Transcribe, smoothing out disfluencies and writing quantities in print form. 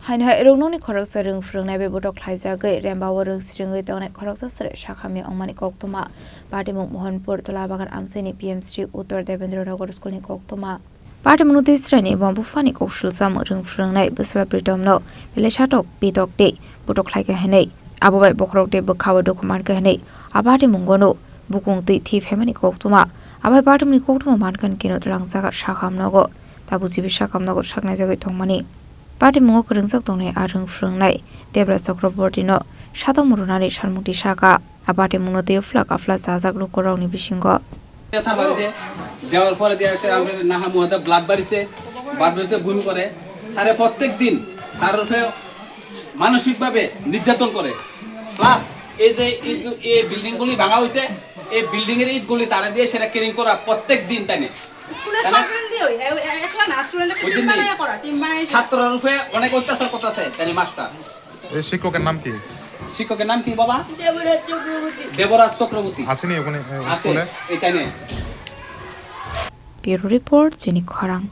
Hai rungni khoroksa rung frungnai be bodok khlaijagai rembawa rung sringai tongnai khoroksa sare shakhami ongmani koktoma Patimung Mohanpur Tolabagan Amseni PM Sri Uttar Devendranagar School ni koktoma Patimung Tisrani Bambufani kokshul sam rung frungnai besla pritomno belechatok pitok de bodok khlaiga henei ababai bokrok de bokhawa dokument ga henei abati mungono bukung ti thi femani koktoma abai patimni koktoma mankan kino langjaga shakhamnogo tabuji bishakamnogo shaknai jagai thongmani Patimung kerengsak tongnai arung frungnai Debra Chakrabortino Shatamurunani Sharmukti Shaka Apatimung teo flak afla jajak lokorokni bisingo দেওয়ার পরে দিয়ে আসে Naha মুহাতে blood বাড়িছে বুন করে সারে প্রত্যেক দিন তার উপরে মানসিকভাবে নির্যাতন করে প্লাস এই যে এই বিল্ডিংগুলি ভাঙা হইছে এই বিল্ডিং এর ইটগুলি তারে দিয়ে সেটা ক্লিন করা প্রত্যেক দিন তাই স্কুলের স্টুডেন্ট দিয়ে একলা না স্টুডেন্টকে টিম বানায়া করা টিম বানাইছে ছাত্রর উপরে অনেক অত্যাচার করতেছে তাই মাস্টার এই শিক্ষকের নাম কি বাবা দেবরাজ চক্রবর্তী আসেনি ওখানে স্কুলে এইখানে Bureau Report Jenny Khorang